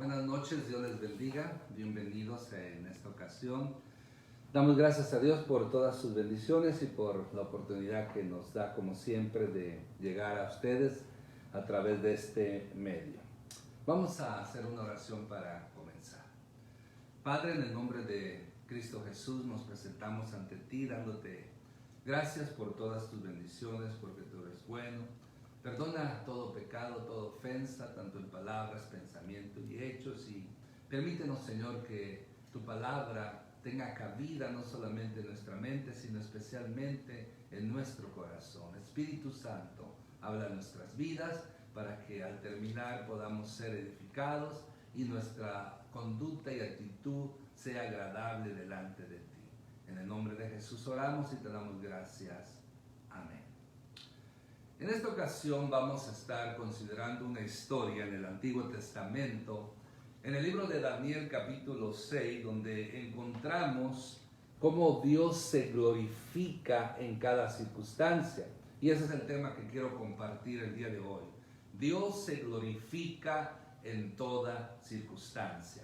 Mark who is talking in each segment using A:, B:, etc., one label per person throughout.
A: Buenas noches, Dios les bendiga. Bienvenidos en esta ocasión. Damos gracias a Dios por todas sus bendiciones y por la oportunidad que nos da, como siempre, de llegar a ustedes a través de este medio. Vamos a hacer una oración para comenzar. Padre, en el nombre de Cristo Jesús nos presentamos ante ti dándote gracias por todas tus bendiciones, porque tú eres bueno. Perdona todo pecado, toda ofensa, tanto en palabras, pensamientos y hechos, y permítenos, Señor, que tu palabra tenga cabida no solamente en nuestra mente, sino especialmente en nuestro corazón. Espíritu Santo, habla en nuestras vidas para que al terminar podamos ser edificados y nuestra conducta y actitud sea agradable delante de ti. En el nombre de Jesús oramos y te damos gracias. Amén. En esta ocasión vamos a estar considerando una historia en el Antiguo Testamento, en el libro de Daniel capítulo 6, donde encontramos cómo Dios se glorifica en cada circunstancia. Y ese es el tema que quiero compartir el día de hoy. Dios se glorifica en toda circunstancia.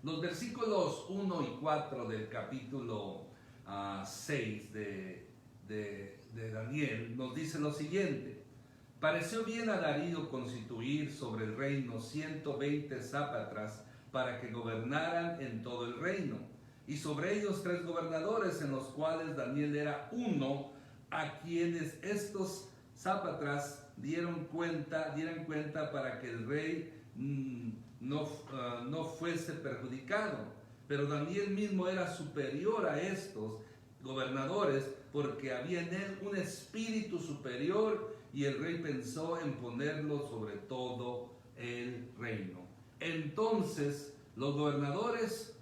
A: Los versículos 1 y 4 del capítulo 6 de Daniel nos dice lo siguiente: pareció bien a Darío constituir sobre el reino 120 sátrapas para que gobernaran en todo el reino, y sobre ellos 3 gobernadores, en los cuales Daniel era uno, a quienes estos sátrapas dieran cuenta para que el rey no fuese perjudicado. Pero Daniel mismo era superior a estos gobernadores, porque había en él un espíritu superior, y el rey pensó en ponerlo sobre todo el reino. Entonces los gobernadores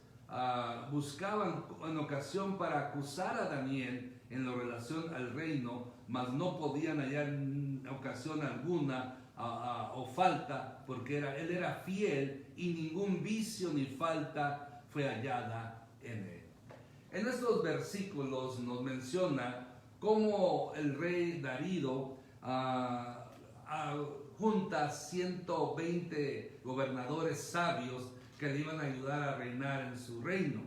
A: buscaban en ocasión para acusar a Daniel en la relación al reino, mas no podían hallar ocasión alguna o falta, porque él era fiel y ningún vicio ni falta fue hallada en él. En estos versículos nos menciona cómo el rey Darío junta 120 gobernadores sabios que le iban a ayudar a reinar en su reino.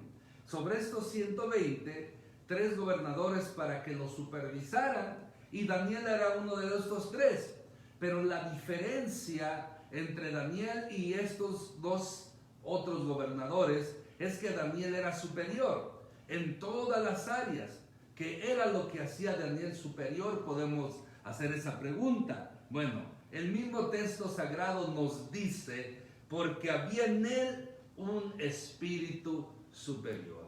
A: Sobre estos 120, 3 gobernadores para que lo supervisaran, y Daniel era uno de estos 3. Pero la diferencia entre Daniel y estos 2 otros gobernadores es que Daniel era superior en todas las áreas. ¿Qué era lo que hacía Daniel superior? Podemos hacer esa pregunta. Bueno, el mismo texto sagrado nos dice: porque había en él un espíritu superior.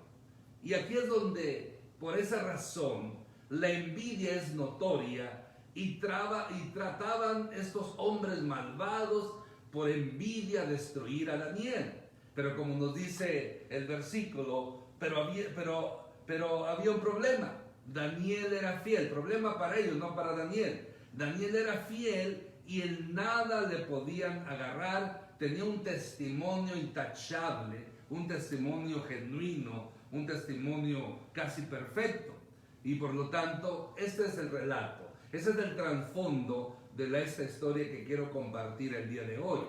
A: Y aquí es donde, por esa razón, la envidia es notoria, y trataban estos hombres malvados por envidia destruir a Daniel. Pero como nos dice el versículo, pero había un problema. Daniel era fiel. Problema para ellos, no para Daniel. Daniel era fiel y en nada le podían agarrar. Tenía un testimonio intachable, un testimonio genuino, un testimonio casi perfecto. Y por lo tanto, este es el relato. Ese es el trasfondo de esta historia que quiero compartir el día de hoy.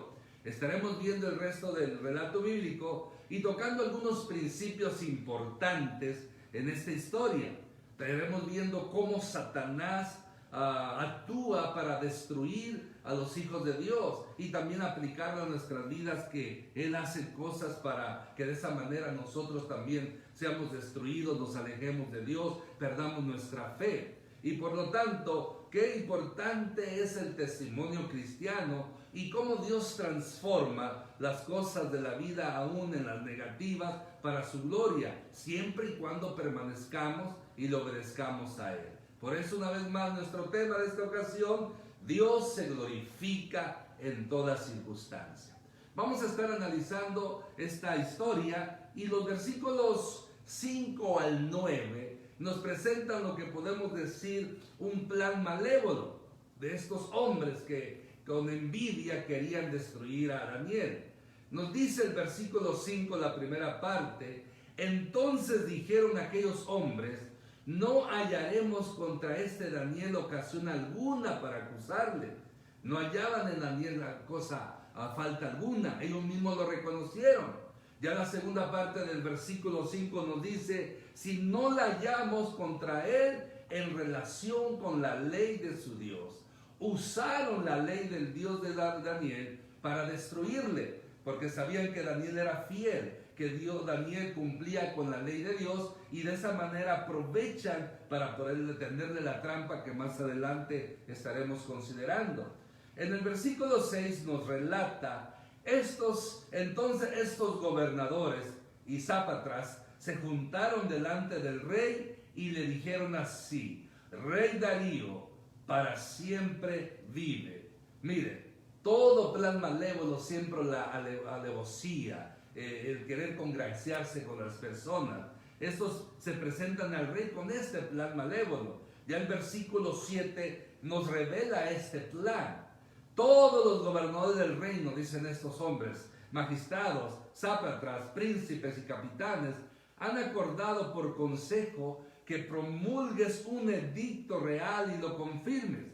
A: Estaremos viendo el resto del relato bíblico y tocando algunos principios importantes en esta historia. Estaremos viendo cómo Satanás actúa para destruir a los hijos de Dios, y también aplicarlo a nuestras vidas, que Él hace cosas para que de esa manera nosotros también seamos destruidos, nos alejemos de Dios, perdamos nuestra fe. Y por lo tanto, qué importante es el testimonio cristiano y cómo Dios transforma las cosas de la vida, aún en las negativas, para su gloria, siempre y cuando permanezcamos y le obedezcamos a Él. Por eso, una vez más, nuestro tema de esta ocasión: Dios se glorifica en toda circunstancia. Vamos a estar analizando esta historia, y los versículos 5 al 9 nos presentan lo que podemos decir un plan malévolo de estos hombres que con envidia querían destruir a Daniel. Nos dice el versículo 5, la primera parte: entonces dijeron aquellos hombres: no hallaremos contra este Daniel ocasión alguna para acusarle. No hallaban en Daniel la cosa falta alguna. Ellos mismos lo reconocieron. Ya la segunda parte del versículo 5 nos dice, si no la hallamos contra él en relación con la ley de su Dios. Usaron la ley del Dios de Daniel para destruirle, porque sabían que Daniel era fiel, que Daniel cumplía con la ley de Dios, y de esa manera aprovechan para poder tenderle la trampa que más adelante estaremos considerando. En el versículo 6 nos relata, entonces estos gobernadores y sápatras se juntaron delante del rey y le dijeron así, Rey Darío, para siempre vive. Mire, todo plan malévolo, siempre la alevosía, el querer congraciarse con las personas, estos se presentan al rey con este plan malévolo. Ya el versículo 7 nos revela este plan. Todos los gobernadores del reino, dicen estos hombres, magistrados, sápatras, príncipes y capitanes, han acordado por consejo que promulgues un edicto real y lo confirmes,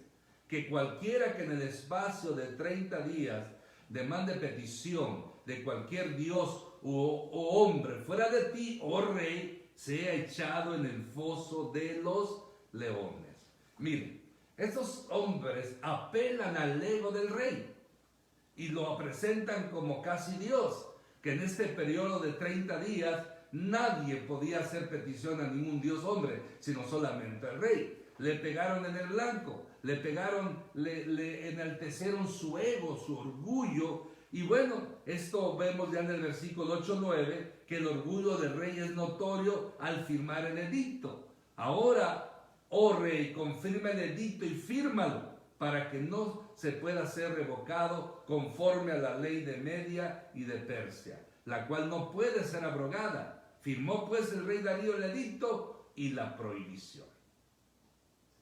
A: que cualquiera que en el espacio de 30 días demande petición de cualquier dios o hombre fuera de ti, oh rey, sea echado en el foso de los leones. Miren, estos hombres apelan al ego del rey y lo presentan como casi Dios, que en este periodo de 30 días nadie podía hacer petición a ningún dios hombre, sino solamente al rey. Le pegaron en el blanco, le enaltecieron su ego, su orgullo. Y bueno, esto vemos ya en el versículo 8-9, que el orgullo del rey es notorio al firmar el edicto. Ahora, oh rey, confirma el edicto y fírmalo, para que no se pueda ser revocado conforme a la ley de Media y de Persia, la cual no puede ser abrogada. Firmó pues el rey Darío el edicto y la prohibición.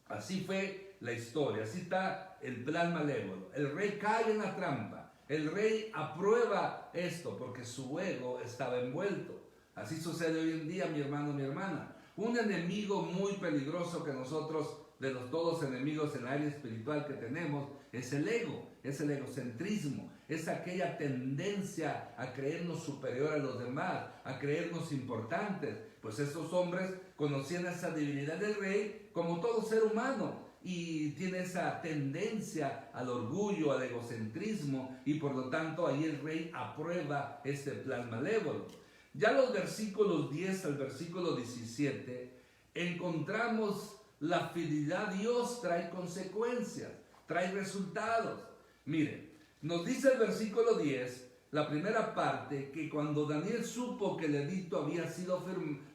A: Así fue la historia, así está el plan malévolo. El rey cae en la trampa, el rey aprueba esto porque su ego estaba envuelto. Así sucede hoy en día, mi hermano, mi hermana. Un enemigo muy peligroso que nosotros, de los todos enemigos en el área espiritual que tenemos, es el ego, es el egocentrismo, es aquella tendencia a creernos superior a los demás, a creernos importantes. Pues estos hombres conocían esa divinidad del rey como todo ser humano y tiene esa tendencia al orgullo, al egocentrismo, y por lo tanto ahí el rey aprueba este plan malévolo. Ya los versículos 10 al versículo 17 encontramos la fidelidad a Dios trae consecuencias, trae resultados. Miren, nos dice el versículo 10, la primera parte, que cuando Daniel supo que el edicto había sido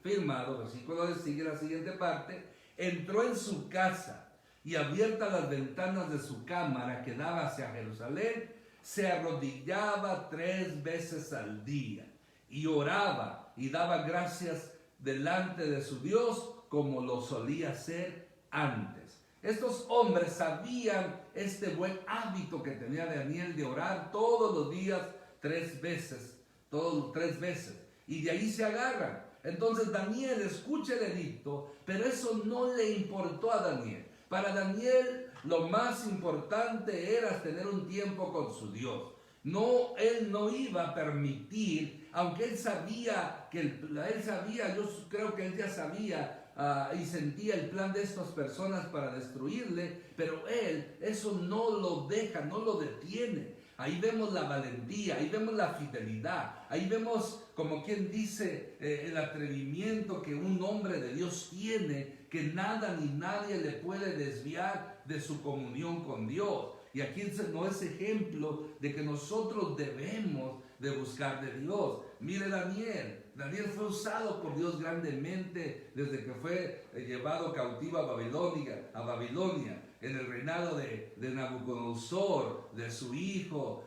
A: firmado, versículo 10 sigue la siguiente parte, entró en su casa y abiertas las ventanas de su cámara que daba hacia Jerusalén, se arrodillaba 3 veces al día y oraba y daba gracias delante de su Dios como lo solía hacer antes. Estos hombres sabían este buen hábito que tenía Daniel de orar todos los días 3 veces, y de ahí se agarran. Entonces Daniel escucha el edicto, pero eso no le importó a Daniel. Para Daniel lo más importante era tener un tiempo con su Dios. No, él no iba a permitir, aunque él sabía, yo creo que él ya sabía y sentía el plan de estas personas para destruirle, pero él eso no lo deja, no lo detiene. Ahí vemos la valentía, ahí vemos la fidelidad, ahí vemos, como quien dice, el atrevimiento que un hombre de Dios tiene, que nada ni nadie le puede desviar de su comunión con Dios. Y aquí no es ejemplo de que nosotros debemos de buscar de Dios. Mire Daniel fue usado por Dios grandemente desde que fue llevado cautivo a Babilonia, en el reinado de Nabucodonosor, de su hijo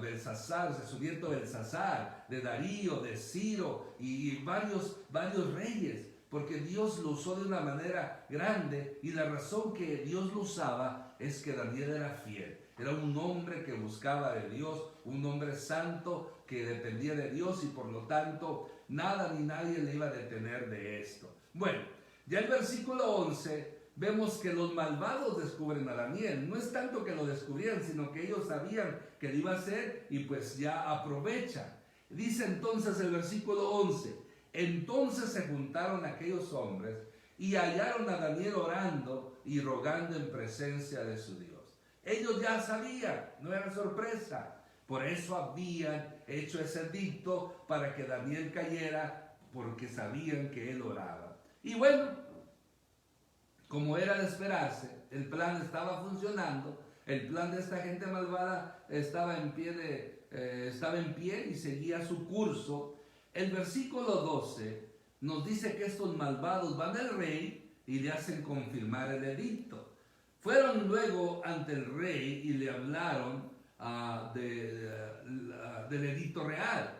A: Belsasar, de su nieto Belsasar, de Darío, de Ciro y varios reyes, porque Dios lo usó de una manera grande, y la razón que Dios lo usaba es que Daniel era fiel. Era un hombre que buscaba de Dios, un hombre santo que dependía de Dios, y por lo tanto nada ni nadie le iba a detener de esto. Bueno, ya el versículo 11 vemos que los malvados descubren a Daniel. No es tanto que lo descubrían, sino que ellos sabían que lo iba a hacer y pues ya aprovechan. Dice entonces el versículo 11, entonces se juntaron aquellos hombres y hallaron a Daniel orando y rogando en presencia de su Dios. Ellos ya sabían, no era sorpresa. Por eso habían hecho ese edicto para que Daniel cayera, porque sabían que él oraba. Y bueno, como era de esperarse, el plan estaba funcionando, el plan de esta gente malvada estaba en pie y seguía su curso. El versículo 12 nos dice que estos malvados van al rey y le hacen confirmar el edicto. Fueron luego ante el rey y le hablaron del edicto real.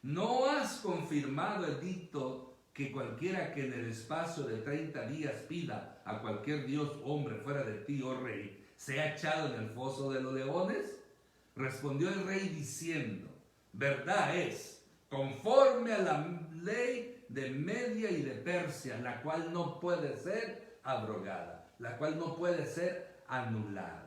A: ¿No has confirmado edicto que cualquiera que en el espacio de 30 días pida a cualquier dios hombre fuera de ti, oh rey, sea echado en el foso de los leones? Respondió el rey diciendo, verdad es, conforme a la ley de Media y de Persia, la cual no puede ser abrogada, la cual no puede ser anulada.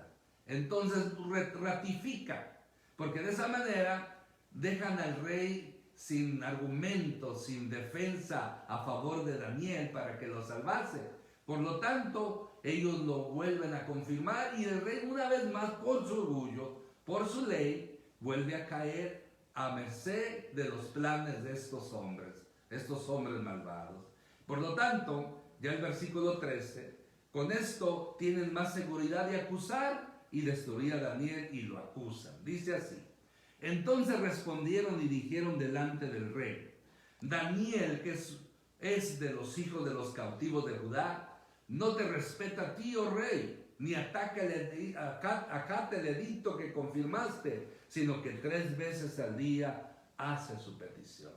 A: Entonces ratifica, porque de esa manera dejan al rey sin argumento, sin defensa a favor de Daniel para que lo salvase. Por lo tanto, ellos lo vuelven a confirmar y el rey una vez más, por su orgullo, por su ley, vuelve a caer a merced de los planes de estos hombres malvados. Por lo tanto, ya el versículo 13, con esto tienen más seguridad de acusar y destruir a Daniel y lo acusan. Dice así, entonces respondieron y dijeron delante del rey, Daniel, que es de los hijos de los cautivos de Judá, no te respeta a ti, oh rey, ni acate el edicto que confirmaste, sino que 3 veces al día hace su petición.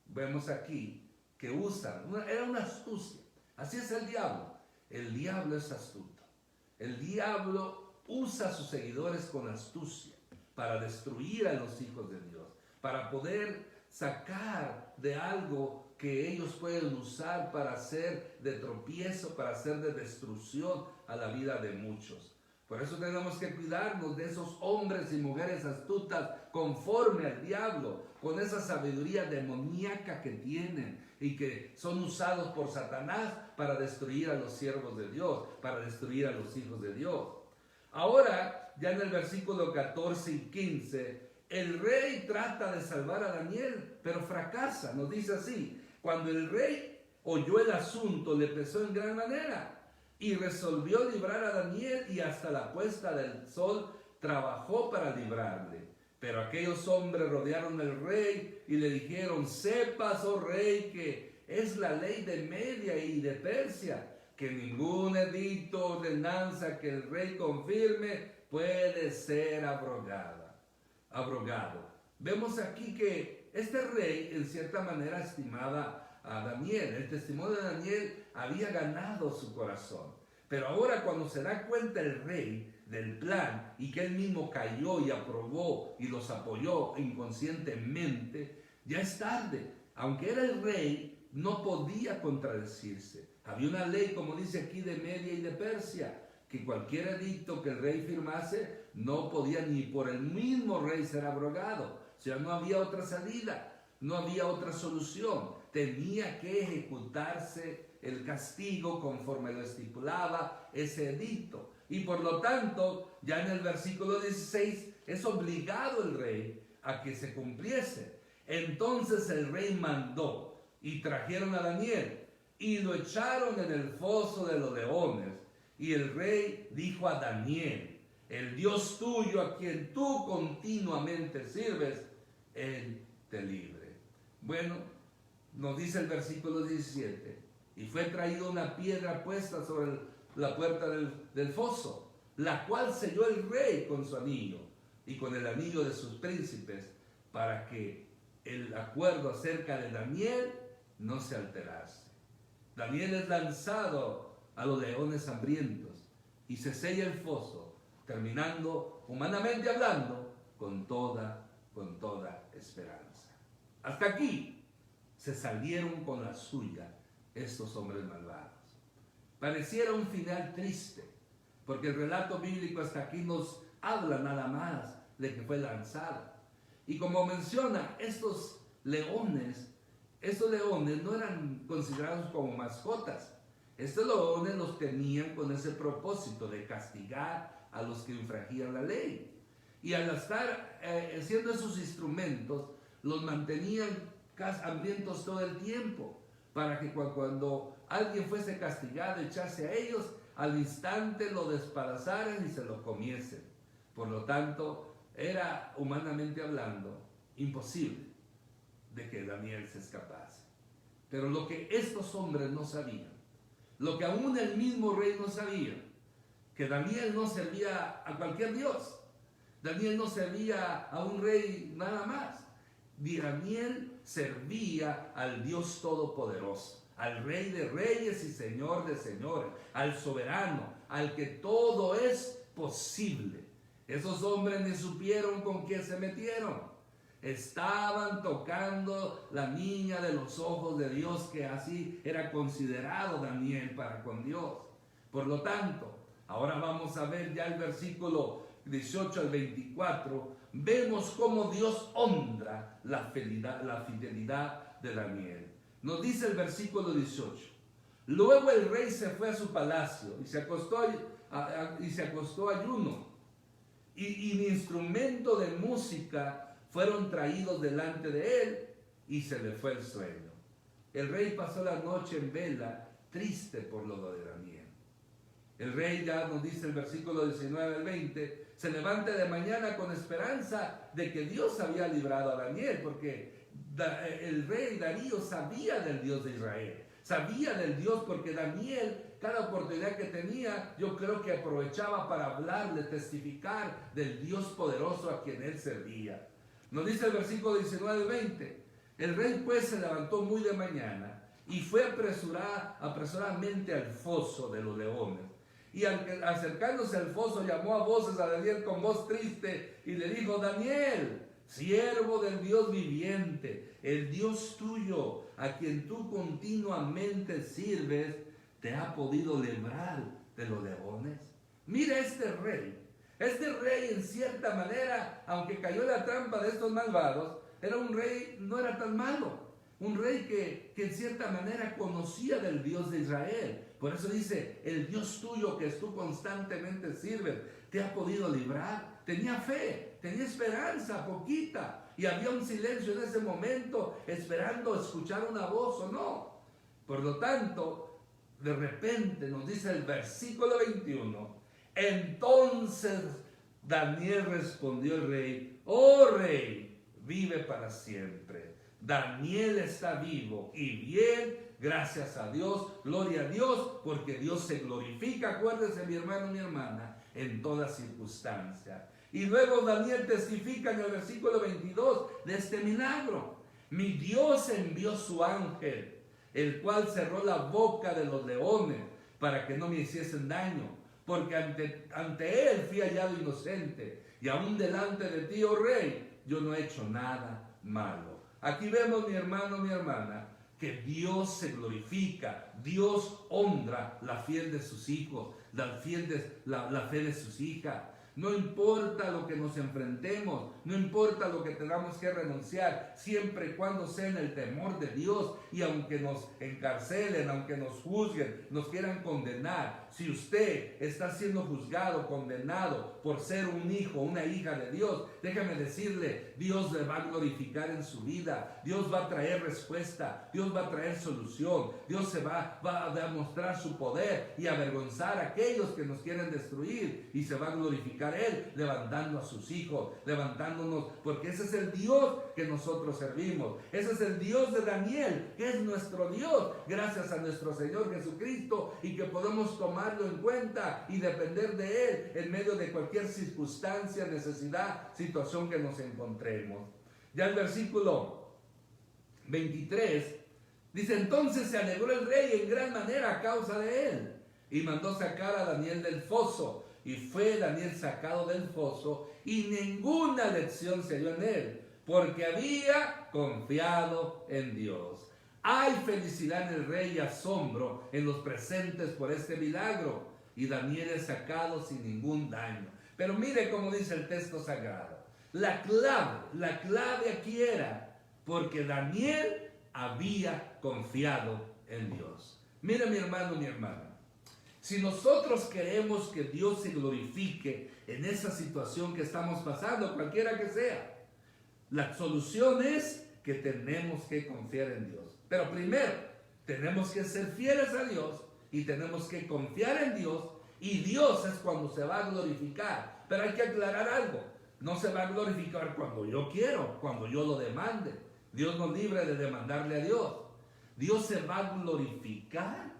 A: Vemos aquí que era una astucia. Así es el diablo. El diablo es astuto. El diablo usa a sus seguidores con astucia para destruir a los hijos de Dios, para poder sacar de algo que ellos pueden usar para hacer de tropiezo, para hacer de destrucción a la vida de muchos. Por eso tenemos que cuidarnos de esos hombres y mujeres astutas conforme al diablo, con esa sabiduría demoníaca que tienen y que son usados por Satanás para destruir a los siervos de Dios, para destruir a los hijos de Dios. Ahora, ya en el versículo 14 y 15, el rey trata de salvar a Daniel, pero fracasa. Nos dice así, cuando el rey oyó el asunto, le pesó en gran manera y resolvió librar a Daniel y hasta la puesta del sol trabajó para librarle. Pero aquellos hombres rodearon al rey y le dijeron, sepas, oh rey, que es la ley de Media y de Persia, que ningún edicto o ordenanza que el rey confirme puede ser abrogado. Vemos aquí que este rey en cierta manera estimaba a Daniel. El testimonio de Daniel había ganado su corazón. Pero ahora cuando se da cuenta el rey del plan y que él mismo cayó y aprobó y los apoyó inconscientemente, ya es tarde. Aunque era el rey, no podía contradecirse. Había una ley, como dice aquí, de Media y de Persia, que cualquier edicto que el rey firmase no podía ni por el mismo rey ser abrogado. O sea, no había otra salida, no había otra solución. Tenía que ejecutarse el castigo conforme lo estipulaba ese edicto. Y por lo tanto, ya en el versículo 16, es obligado el rey a que se cumpliese. Entonces el rey mandó y trajeron a Daniel y lo echaron en el foso de los leones. Y el rey dijo a Daniel, el Dios tuyo a quien tú continuamente sirves, Él te libre. Bueno, nos dice el versículo 17, y fue traída una piedra puesta sobre la puerta del foso, la cual selló el rey con su anillo y con el anillo de sus príncipes, para que el acuerdo acerca de Daniel no se alterase. Daniel es lanzado a los leones hambrientos y se sella el foso, terminando, humanamente hablando, con toda esperanza. Hasta aquí se salieron con la suya estos hombres malvados. Pareciera un final triste, porque el relato bíblico hasta aquí nos habla nada más de que fue lanzado. Y como menciona, estos leones no eran considerados como mascotas. Estos leones los tenían con ese propósito de castigar a los que infringían la ley. Y al estar siendo esos instrumentos, los mantenían hambrientos todo el tiempo, para que cuando alguien fuese castigado, echase a ellos, al instante lo despedazaran y se lo comiesen. Por lo tanto, era, humanamente hablando, imposible de que Daniel se escapase. Pero lo que estos hombres no sabían, lo que aún el mismo rey no sabía, que Daniel no servía a cualquier dios. Daniel no servía a un rey nada más. Daniel servía al Dios Todopoderoso, al Rey de Reyes y Señor de Señores, al soberano, al que todo es posible. Esos hombres ni supieron con quién se metieron. Estaban tocando la niña de los ojos de Dios, que así era considerado Daniel para con Dios. Por lo tanto, ahora vamos a ver ya el versículo 18 al 24, vemos cómo Dios honra la fidelidad de Daniel. Nos dice el versículo 18: luego el rey se fue a su palacio y se acostó ayuno, y instrumento de música fueron traídos delante de él, y se le fue el sueño. El rey pasó la noche en vela, triste por lo de Daniel. El rey, ya nos dice el versículo 19 al 20, se levanta de mañana con esperanza de que Dios había librado a Daniel, porque el rey Darío sabía del Dios de Israel, sabía del Dios, porque Daniel, cada oportunidad que tenía, yo creo que aprovechaba para hablarle, testificar del Dios poderoso a quien él servía. Nos dice el versículo 19 al 20, el rey pues se levantó muy de mañana y fue apresuradamente al foso de los leones. Y acercándose al foso, llamó a voces a Daniel con voz triste y le dijo: Daniel, siervo del Dios viviente, el Dios tuyo, a quien tú continuamente sirves, ¿te ha podido librar de los leones? Mira este rey en cierta manera, aunque cayó en la trampa de estos malvados, era un rey, no era tan malo. Un rey que en cierta manera conocía del Dios de Israel. Por eso dice: el Dios tuyo que tú constantemente sirves, ¿te ha podido librar? Tenía fe, tenía esperanza, poquita. Y había un silencio en ese momento, esperando escuchar una voz o no. Por lo tanto, de repente nos dice el versículo 21, entonces Daniel respondió al rey: oh rey, vive para siempre. Daniel está vivo y bien, gracias a Dios, gloria a Dios, porque Dios se glorifica, acuérdese mi hermano, mi hermana, en toda circunstancia. Y luego Daniel testifica en el versículo 22 de este milagro: mi Dios envió su ángel, el cual cerró la boca de los leones para que no me hiciesen daño, porque ante él fui hallado inocente, y aún delante de ti, oh rey, yo no he hecho nada malo. Aquí vemos, mi hermano, mi hermana, que Dios se glorifica, Dios honra la fe de sus hijos, la fe de sus hijas. No importa lo que nos enfrentemos, no importa lo que tengamos que renunciar, siempre y cuando sea en el temor de Dios. Y aunque nos encarcelen, aunque nos juzguen, nos quieran condenar, si usted está siendo juzgado, condenado por ser un hijo, una hija de Dios, déjame decirle, Dios le va a glorificar en su vida, Dios va a traer respuesta, Dios va a traer solución, Dios se va a demostrar su poder y avergonzar a aquellos que nos quieren destruir, y se va a glorificar Él levantando a sus hijos, levantándonos, porque ese es el Dios que nosotros servimos. Ese es el Dios de Daniel, que es nuestro Dios, gracias a nuestro Señor Jesucristo, y que podemos tomarlo en cuenta y depender de Él en medio de cualquier circunstancia, necesidad, situación que nos encontremos. Ya el versículo 23 dice: entonces se alegró el rey en gran manera a causa de él, y mandó sacar a Daniel del foso. Y fue Daniel sacado del foso, y ninguna lección se halló en él, porque había confiado en Dios. Hay felicidad en el rey y asombro en los presentes por este milagro. Y Daniel es sacado sin ningún daño. Pero mire cómo dice el texto sagrado. La clave aquí era porque Daniel había confiado en Dios. Mire, mi hermano, mi hermana. Si nosotros queremos que Dios se glorifique en esa situación que estamos pasando, cualquiera que sea, la solución es que tenemos que confiar en Dios. Pero primero, tenemos que ser fieles a Dios y tenemos que confiar en Dios, y Dios es cuando se va a glorificar. Pero hay que aclarar algo: no se va a glorificar cuando yo quiero, cuando yo lo demande. Dios nos libre de demandarle a Dios. Dios se va a glorificar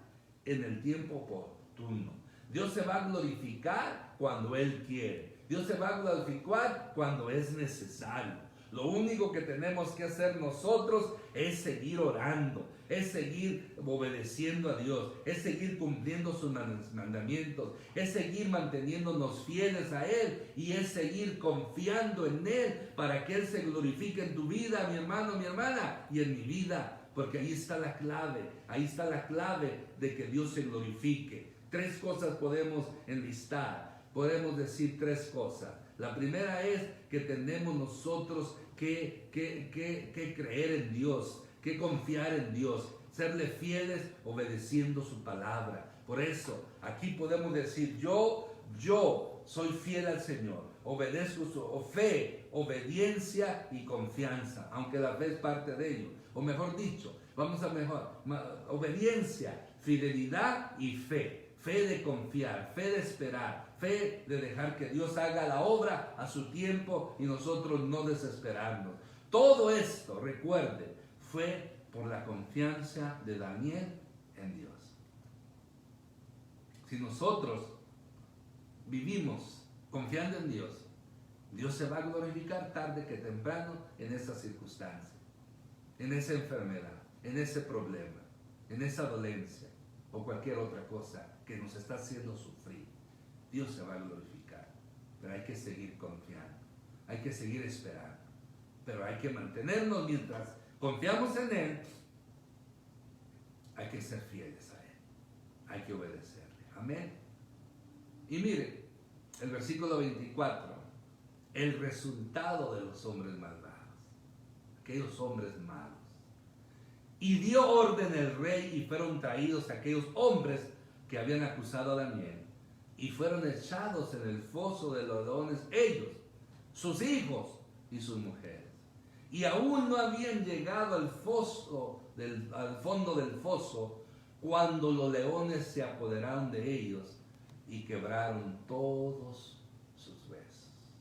A: en el tiempo oportuno. Dios se va a glorificar cuando Él quiere. Dios se va a glorificar cuando es necesario. Lo único que tenemos que hacer nosotros es seguir orando, es seguir obedeciendo a Dios, es seguir cumpliendo sus mandamientos, es seguir manteniéndonos fieles a Él, y es seguir confiando en Él para que Él se glorifique en tu vida, mi hermano, mi hermana, y en mi vida, porque ahí está la clave de que Dios se glorifique. 3 cosas podemos enlistar, podemos decir 3 cosas. La primera es que tenemos nosotros que creer en Dios, que confiar en Dios, serle fieles obedeciendo su palabra. Por eso aquí podemos decir: yo soy fiel al Señor, obedezco su fe, obediencia y confianza, aunque la fe es parte de ello. O mejor dicho, obediencia, fidelidad y fe. Fe de confiar, fe de esperar, fe de dejar que Dios haga la obra a su tiempo y nosotros no desesperarnos. Todo esto, recuerde, fue por la confianza de Daniel en Dios. Si nosotros vivimos confiando en Dios, Dios se va a glorificar tarde que temprano en esa circunstancia, en esa enfermedad, en ese problema, en esa dolencia o cualquier otra cosa que nos está haciendo sufrir. Dios se va a glorificar, pero hay que seguir confiando, hay que seguir esperando, pero hay que mantenernos mientras confiamos en Él. Hay que ser fieles a Él, hay que obedecerle. Amén. Y mire, el versículo 24, el resultado de los hombres malvados, aquellos hombres malos. Y dio orden el rey, y fueron traídos aquellos hombres que habían acusado a Daniel, y fueron echados en el foso de los leones, ellos, sus hijos y sus mujeres. Y aún no habían llegado al fondo del foso, cuando los leones se apoderaron de ellos y quebraron todos sus huesos.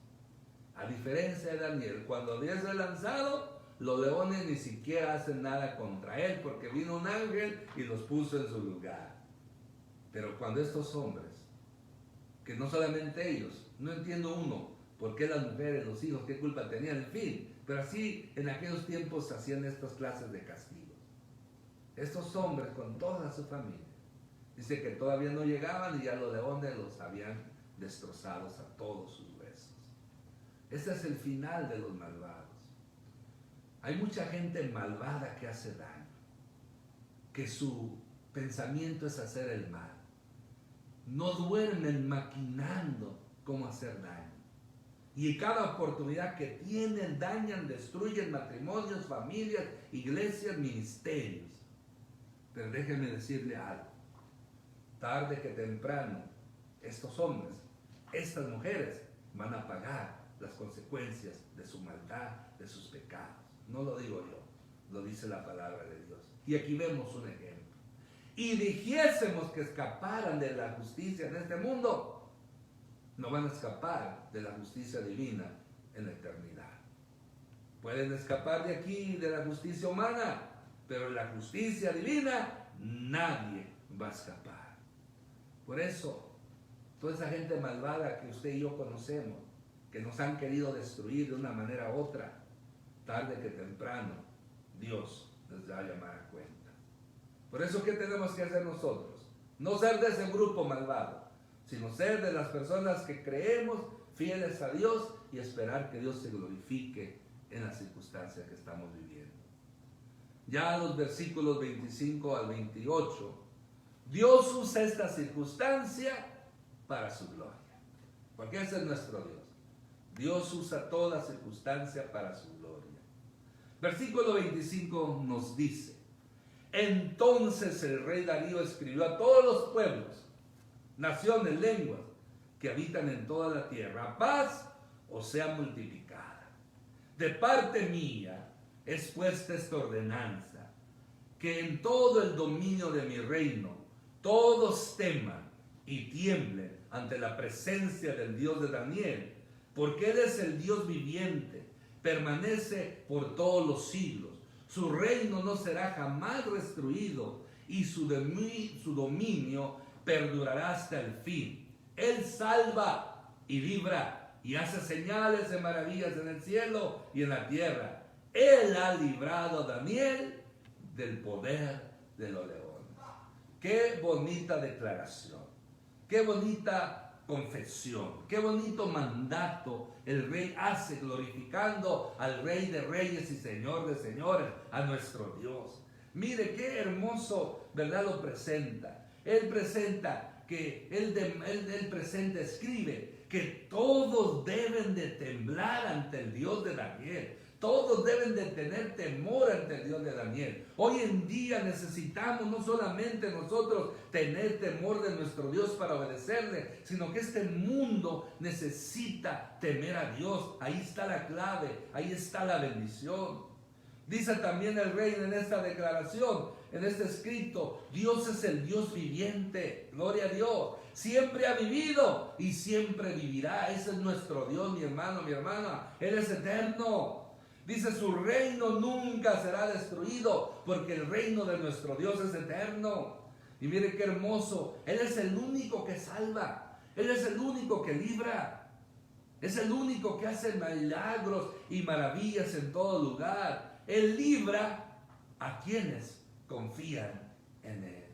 A: A diferencia de Daniel, cuando había sido lanzado, los leones ni siquiera hacen nada contra él, porque vino un ángel y los puso en su lugar. Pero cuando estos hombres, que no solamente ellos, no entiendo uno, por qué las mujeres, los hijos, qué culpa tenían, en fin, pero así en aquellos tiempos se hacían estas clases de castigos. Estos hombres con toda su familia, dice que todavía no llegaban y ya los leones los habían destrozados a todos sus huesos. Este es el final de los malvados. Hay mucha gente malvada que hace daño, que su pensamiento es hacer el mal. No duermen maquinando cómo hacer daño. Y en cada oportunidad que tienen, dañan, destruyen matrimonios, familias, iglesias, ministerios. Pero déjenme decirle algo. Tarde que temprano, estos hombres, estas mujeres, van a pagar las consecuencias de su maldad, de sus pecados. No lo digo yo, lo dice la palabra de Dios. Y aquí vemos un ejemplo. Y dijésemos que escaparan de la justicia en este mundo, no van a escapar de la justicia divina en la eternidad. Pueden escapar de aquí, de la justicia humana, pero en la justicia divina nadie va a escapar. Por eso, toda esa gente malvada que usted y yo conocemos, que nos han querido destruir de una manera u otra, tarde que temprano, Dios les va a llamar a cuenta. Por eso, ¿qué tenemos que hacer nosotros? No ser de ese grupo malvado, sino ser de las personas que creemos, fieles a Dios, y esperar que Dios se glorifique en las circunstancias que estamos viviendo. ya los versículos 25 al 28, Dios usa esta circunstancia para su gloria. Porque ese es nuestro Dios. Dios usa toda circunstancia para su gloria. Versículo 25 nos dice: entonces el rey Darío escribió a todos los pueblos, naciones, lenguas que habitan en toda la tierra: paz os sea multiplicada. De parte mía es puesta esta ordenanza, que en todo el dominio de mi reino todos teman y tiemblen ante la presencia del Dios de Daniel, porque Él es el Dios viviente, permanece por todos los siglos. Su reino no será jamás destruido y su dominio perdurará hasta el fin. Él salva y libra y hace señales de maravillas en el cielo y en la tierra. Él ha librado a Daniel del poder de los leones. Qué bonita declaración, qué bonita confesión, qué bonito mandato el rey hace, glorificando al Rey de Reyes y Señor de Señores, a nuestro Dios. Mire qué hermoso, ¿verdad? Lo presenta. Él presenta que él presenta, escribe que todos deben de temblar ante el Dios de Daniel. Todos deben de tener temor ante el Dios de Daniel. Hoy en día necesitamos no solamente nosotros tener temor de nuestro Dios para obedecerle, sino que este mundo necesita temer a Dios. Ahí está la clave, ahí está la bendición. Dice también el rey en esta declaración, en este escrito: Dios es el Dios viviente, gloria a Dios. Siempre ha vivido y siempre vivirá. Ese es nuestro Dios, mi hermano, mi hermana. Él es eterno. Dice: su reino nunca será destruido, porque el reino de nuestro Dios es eterno. Y mire qué hermoso, Él es el único que salva, Él es el único que libra, es el único que hace milagros y maravillas en todo lugar. Él libra a quienes confían en Él.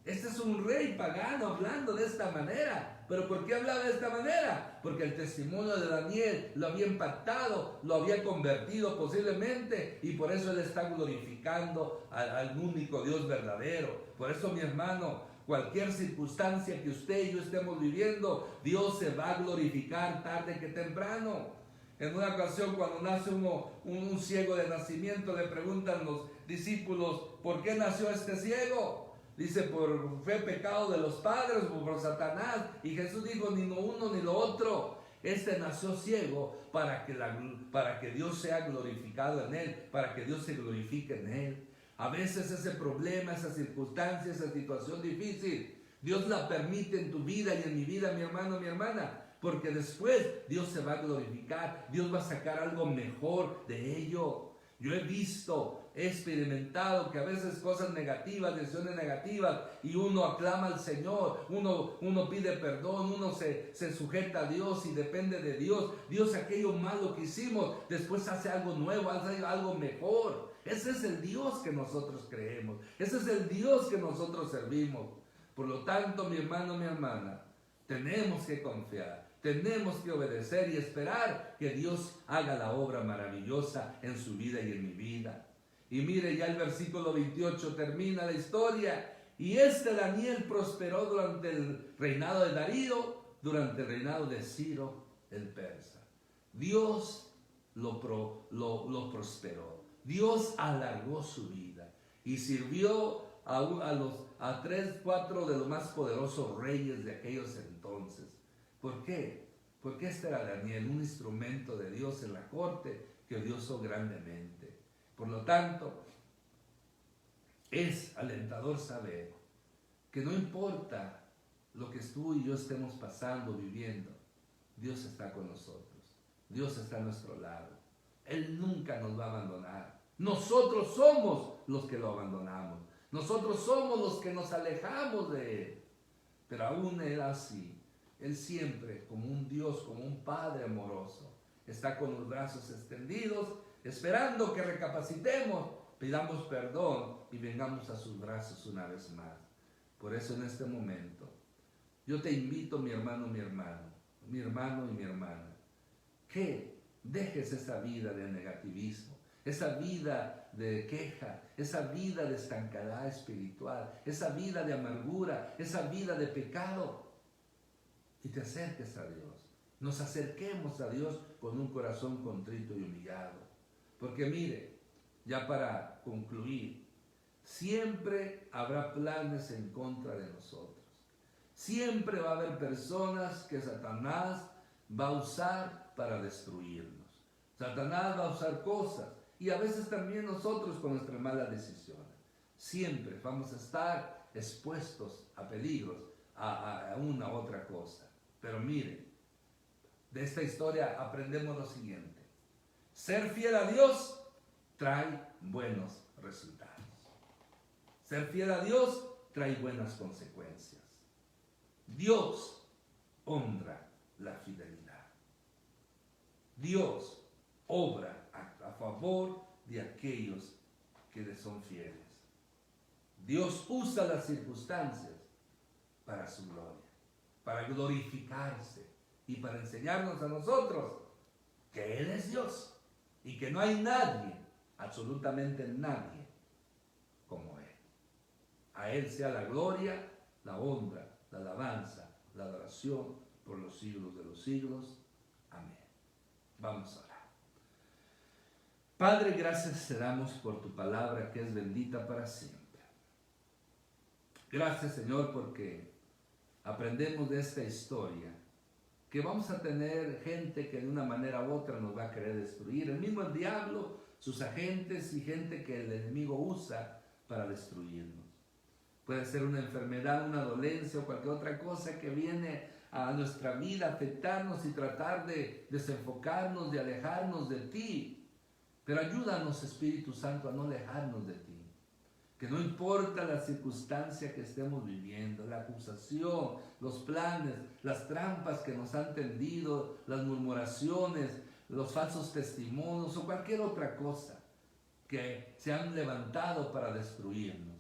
A: Este es un rey pagano hablando de esta manera. ¿Pero por qué hablaba de esta manera? Porque el testimonio de Daniel lo había impactado, lo había convertido posiblemente, y por eso él está glorificando al único Dios verdadero. Por eso, mi hermano, cualquier circunstancia que usted y yo estemos viviendo, Dios se va a glorificar tarde que temprano. En una ocasión, cuando nace un ciego de nacimiento, le preguntan los discípulos: ¿por qué nació este ciego? Dice: fue pecado de los padres, por Satanás. Y Jesús dijo: ni lo uno ni lo otro. Este nació ciego para que Dios sea glorificado en él, para que Dios se glorifique en él. A veces ese problema, esa circunstancia, esa situación difícil, Dios la permite en tu vida y en mi vida, mi hermano, mi hermana, porque después Dios se va a glorificar, Dios va a sacar algo mejor de ello. Yo he visto, he experimentado que a veces cosas negativas, decisiones negativas, y uno aclama al Señor, uno pide perdón, uno se sujeta a Dios y depende de Dios. Dios, aquello malo que hicimos, después hace algo nuevo, hace algo mejor. Ese es el Dios que nosotros creemos, ese es el Dios que nosotros servimos. Por lo tanto, mi hermano, mi hermana, tenemos que confiar. Tenemos que obedecer y esperar que Dios haga la obra maravillosa en su vida y en mi vida. Y mire, ya el versículo 28 termina la historia. Y Daniel prosperó durante el reinado de Darío, durante el reinado de Ciro el persa. Dios lo prosperó. Dios alargó su vida y sirvió a 3, 4 de los más poderosos reyes de aquellos entonces. ¿Por qué? Porque este era Daniel, un instrumento de Dios en la corte que Dios usó grandemente. Por lo tanto, es alentador saber que no importa lo que tú y yo estemos pasando, viviendo, Dios está con nosotros. Dios está a nuestro lado. Él nunca nos va a abandonar. Nosotros somos los que lo abandonamos. Nosotros somos los que nos alejamos de Él. Pero aún Él así, Él siempre, como un Dios, como un Padre amoroso, está con los brazos extendidos, esperando que recapacitemos, pidamos perdón y vengamos a sus brazos una vez más. Por eso en este momento, yo te invito, mi hermano, mi hermano y mi hermana, que dejes esa vida de negativismo, esa vida de queja, esa vida de estancadad espiritual, esa vida de amargura, esa vida de pecado, y te acerques a Dios. Nos acerquemos a Dios con un corazón contrito y humillado. Porque mire, ya para concluir, siempre habrá planes en contra de nosotros. Siempre va a haber personas que Satanás va a usar para destruirnos. Satanás va a usar cosas, y a veces también nosotros con nuestras malas decisiones. Siempre vamos a estar expuestos a peligros, a una u otra cosa. Pero mire, de esta historia aprendemos lo siguiente: ser fiel a Dios trae buenos resultados. Ser fiel a Dios trae buenas consecuencias. Dios honra la fidelidad. Dios obra a favor de aquellos que le son fieles. Dios usa las circunstancias para su gloria, para glorificarse y para enseñarnos a nosotros que Él es Dios y que no hay nadie, absolutamente nadie, como Él. A Él sea la gloria, la honra, la alabanza, la adoración por los siglos de los siglos. Amén. Vamos a orar. Padre, gracias te damos por tu palabra que es bendita para siempre. Gracias, Señor, porque aprendemos de esta historia que vamos a tener gente que de una manera u otra nos va a querer destruir. El mismo el diablo, sus agentes y gente que el enemigo usa para destruirnos. Puede ser una enfermedad, una dolencia o cualquier otra cosa que viene a nuestra vida, afectarnos y tratar de desenfocarnos, de alejarnos de ti. Pero ayúdanos, Espíritu Santo, a no alejarnos de ti. Que no importa la circunstancia que estemos viviendo, la acusación, los planes, las trampas que nos han tendido, las murmuraciones, los falsos testimonios o cualquier otra cosa que se han levantado para destruirnos.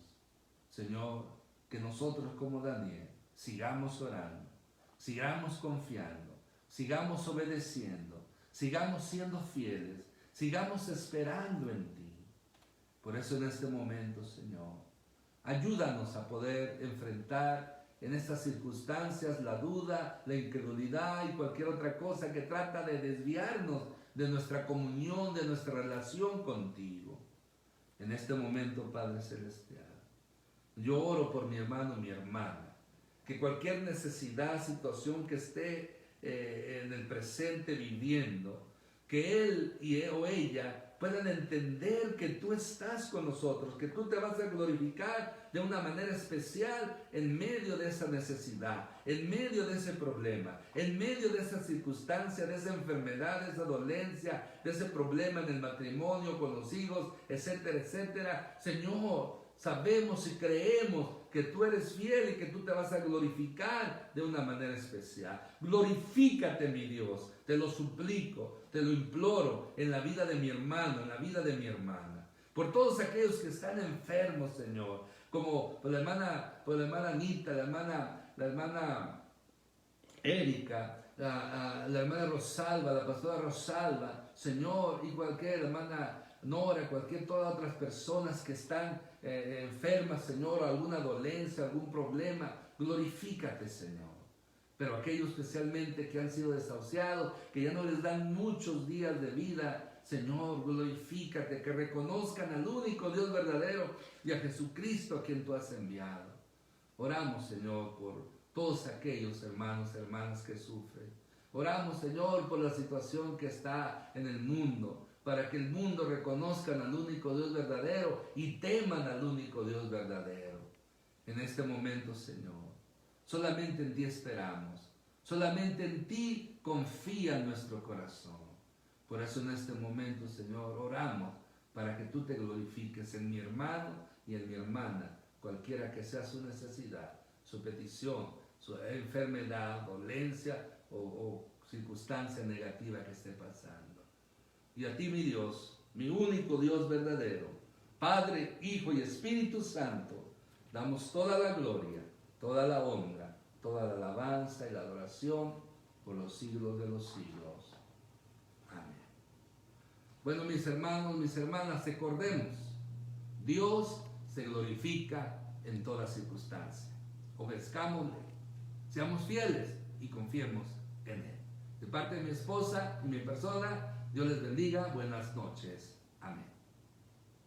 A: Señor, que nosotros como Daniel sigamos orando, sigamos confiando, sigamos obedeciendo, sigamos siendo fieles, sigamos esperando en ti. Por eso en este momento, Señor, ayúdanos a poder enfrentar en estas circunstancias la duda, la incredulidad y cualquier otra cosa que trata de desviarnos de nuestra comunión, de nuestra relación contigo. En este momento, Padre Celestial, yo oro por mi hermano, mi hermana, que cualquier necesidad, situación que esté en el presente viviendo, que él o ella puedan entender que tú estás con nosotros, que tú te vas a glorificar de una manera especial en medio de esa necesidad, en medio de ese problema, en medio de esa circunstancia, de esa enfermedad, de esa dolencia, de ese problema en el matrimonio, con los hijos, etcétera, etcétera. Señor, sabemos y creemos que tú eres fiel y que tú te vas a glorificar de una manera especial. Glorifícate, mi Dios, te lo suplico, te lo imploro en la vida de mi hermano, en la vida de mi hermana. Por todos aquellos que están enfermos, Señor, como por la hermana Anita, la hermana Erika, la hermana Rosalba, la pastora Rosalba, Señor, y cualquier hermana Nora, todas otras personas que están enfermas, Señor, alguna dolencia, algún problema, glorifícate, Señor. Pero aquellos especialmente que han sido desahuciados, que ya no les dan muchos días de vida, Señor, glorifícate, que reconozcan al único Dios verdadero y a Jesucristo a quien tú has enviado. Oramos, Señor, por todos aquellos hermanos, hermanas que sufren. Oramos, Señor, por la situación que está en el mundo, para que el mundo reconozcan al único Dios verdadero y teman al único Dios verdadero. En este momento, Señor, solamente en ti esperamos, solamente en ti confía nuestro corazón. Por eso en este momento, Señor, oramos para que tú te glorifiques en mi hermano y en mi hermana, cualquiera que sea su necesidad, su petición, su enfermedad, dolencia o circunstancia negativa que esté pasando. Y a ti, mi Dios, mi único Dios verdadero, Padre, Hijo y Espíritu Santo, damos toda la gloria, toda la honra, toda la alabanza y la adoración por los siglos de los siglos. Amén. Bueno, mis hermanos, mis hermanas, recordemos, Dios se glorifica en toda circunstancia. Obedezcámosle, seamos fieles y confiemos en Él. De parte de mi esposa y mi persona, Dios les bendiga. Buenas noches.